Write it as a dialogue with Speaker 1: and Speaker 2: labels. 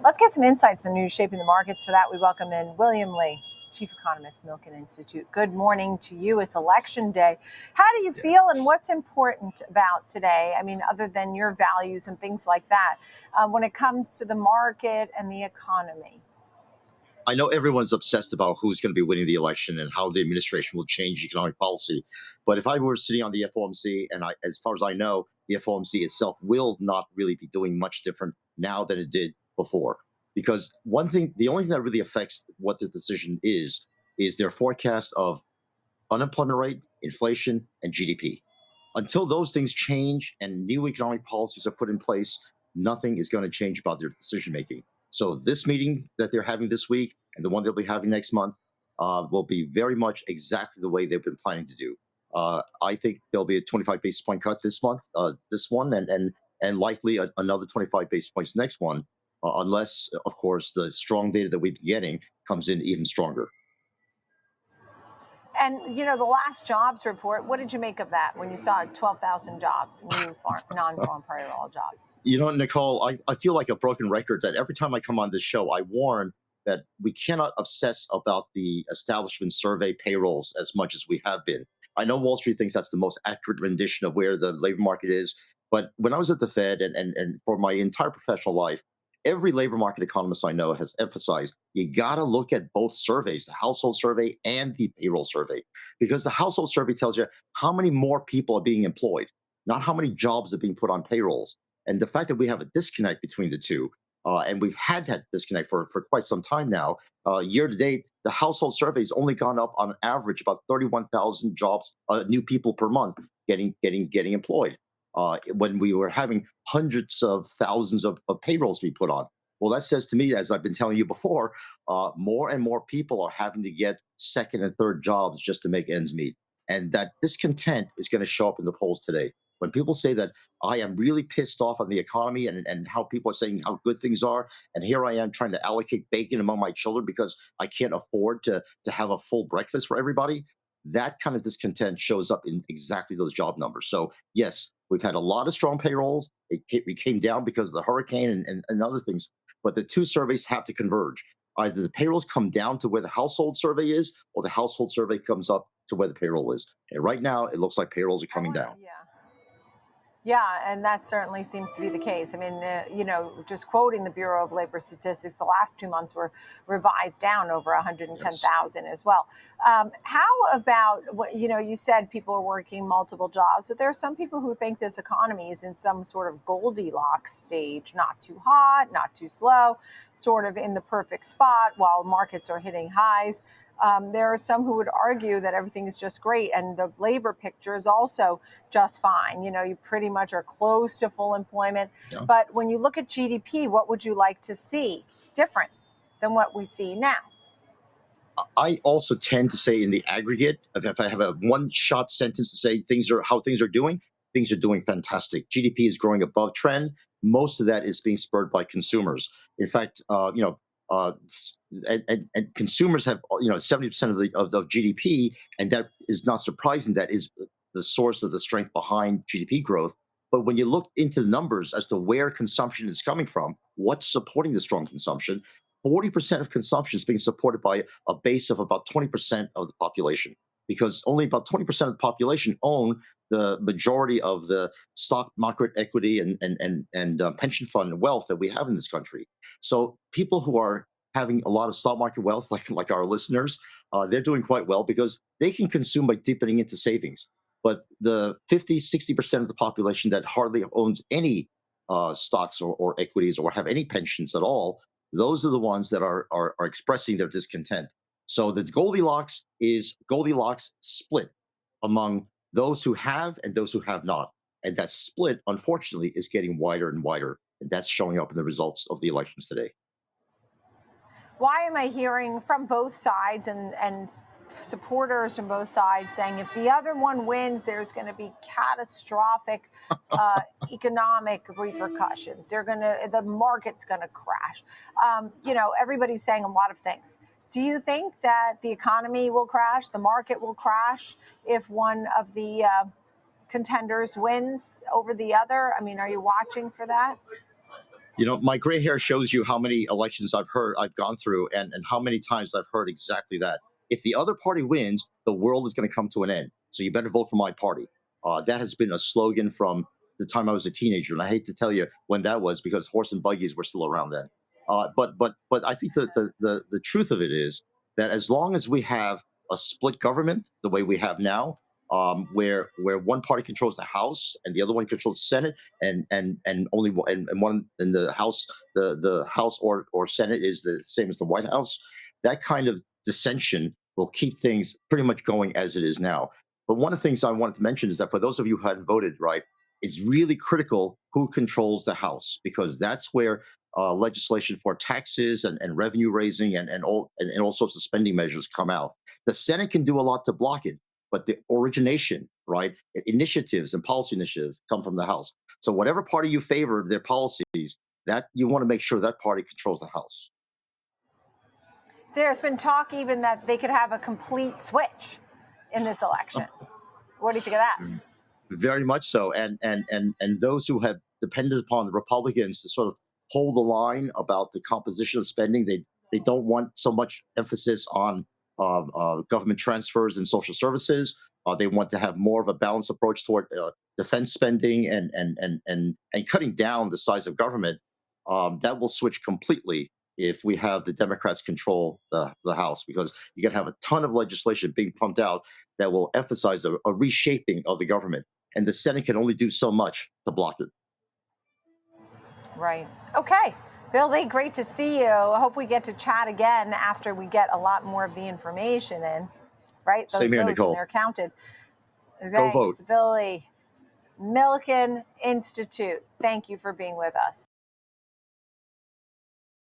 Speaker 1: Let's get some insights on the news shaping the markets. For that, we welcome in William Lee, Chief Economist, Milken Institute. Good morning to you. It's election day. How do you feel, and what's important about today? I mean, other than your values and things like that, when it comes to the market and the economy?
Speaker 2: I know everyone's obsessed about who's going to be winning the election and how the administration will change economic policy. But if I were sitting on the FOMC, and as far as I know, the FOMC itself will not really be doing much different now than it did before. Because the only thing that really affects what the decision is their forecast of unemployment rate, inflation, and GDP. Until those things change and new economic policies are put in place, nothing is going to change about their decision making. So this meeting that they're having this week and the one they'll be having next month will be very much exactly the way they've been planning to do. I think there'll be a 25 basis point cut this month, this one, and likely another 25 basis points next one, unless, of course, the strong data that we've been getting comes in even stronger.
Speaker 1: And, the last jobs report, what did you make of that when you saw 12,000 jobs, new non-farm payroll jobs?
Speaker 2: Nicole, I feel like a broken record that every time I come on this show, I warn that we cannot obsess about the establishment survey payrolls as much as we have been. I know Wall Street thinks that's the most accurate rendition of where the labor market is, but when I was at the Fed and for my entire professional life, every labor market economist I know has emphasized you got to look at both surveys, the household survey and the payroll survey, because the household survey tells you how many more people are being employed, not how many jobs are being put on payrolls. And the fact that we have a disconnect between the two, and we've had that disconnect for quite some time now. Year to date, the household survey has only gone up on average about 31,000 jobs, new people per month getting employed. When we were having hundreds of thousands of payrolls be put on. Well, that says to me, as I've been telling you before, more and more people are having to get second and third jobs just to make ends meet. And that discontent is going to show up in the polls today. When people say that I am really pissed off on the economy and how people are saying how good things are, and here I am trying to allocate bacon among my children because I can't afford to have a full breakfast for everybody, that kind of discontent shows up in exactly those job numbers. So yes, we've had a lot of strong payrolls. It came down because of the hurricane and other things, but the two surveys have to converge. Either the payrolls come down to where the household survey is, or the household survey comes up to where the payroll is. And right now, it looks like payrolls are coming down.
Speaker 1: Yeah, and that certainly seems to be the case. I mean, just quoting the Bureau of Labor Statistics, the last 2 months were revised down over 110,000 as well. How about what you said people are working multiple jobs, but there are some people who think this economy is in some sort of Goldilocks stage, not too hot, not too slow, sort of in the perfect spot while markets are hitting highs. There are some who would argue that everything is just great and the labor picture is also just fine. You pretty much are close to full employment.
Speaker 2: Yeah.
Speaker 1: But when you look at GDP, what would you like to see different than what we see now?
Speaker 2: I also tend to say in the aggregate, if I have a one-shot sentence to say how things are doing fantastic. GDP is growing above trend. Most of that is being spurred by consumers. In fact, and consumers have 70% of the GDP, and that is not surprising. That is the source of the strength behind GDP growth. But when you look into the numbers as to where consumption is coming from, what's supporting the strong consumption, 40% of consumption is being supported by a base of about 20% of the population, because only about 20% of the population own the majority of the stock market equity and pension fund wealth that we have in this country. So people who are having a lot of stock market wealth, like our listeners, they're doing quite well because they can consume by deepening into savings. But the 50-60% of the population that hardly owns any stocks or equities or have any pensions at all, those are the ones that are expressing their discontent. So the Goldilocks is Goldilocks split among those who have and those who have not. And that split, unfortunately, is getting wider and wider. And that's showing up in the results of the elections today.
Speaker 1: Why am I hearing from both sides and supporters from both sides saying if the other one wins, there's going to be catastrophic economic repercussions. The market's going to crash. Everybody's saying a lot of things. Do you think that the economy will crash, the market will crash if one of the contenders wins over the other? I mean, are you watching for that?
Speaker 2: You know, my gray hair shows you how many elections I've gone through, and how many times I've heard exactly that. If the other party wins, the world is going to come to an end. So you better vote for my party. That has been a slogan from the time I was a teenager, and I hate to tell you when that was because horse and buggies were still around then. But I think the truth of it is that as long as we have a split government the way we have now, where one party controls the House and the other one controls the Senate, and only and one in the House, the House or Senate is the same as the White House. That kind of dissension will keep things pretty much going as it is now. But one of the things I wanted to mention is that for those of you who hadn't voted, right, it's really critical who controls the House because that's where legislation for taxes and revenue raising and all sorts of spending measures come out. The Senate can do a lot to block it, but the origination, right, initiatives and policy initiatives come from the House. So whatever party you favor, their policies, that you want to make sure that party controls the House.
Speaker 1: There's been talk even that they could have a complete switch in this election. What do you think of that?
Speaker 2: Very much so. And those who have depended upon the Republicans to sort of hold the line about the composition of spending, they don't want so much emphasis on government transfers and social services. They want to have more of a balanced approach toward defense spending and cutting down the size of government. That will switch completely if we have the Democrats control the House, because you're going to have a ton of legislation being pumped out that will emphasize a reshaping of the government, and the Senate can only do so much to block it.
Speaker 1: Right. Okay. Bill Lee, great to see you. I hope we get to chat again after we get a lot more of the information in, right?
Speaker 2: Same
Speaker 1: Those
Speaker 2: here,
Speaker 1: votes and
Speaker 2: Nicole.
Speaker 1: they're counted.
Speaker 2: Go vote.
Speaker 1: Thanks, Bill Lee. Milliken Institute. Thank you for being with us.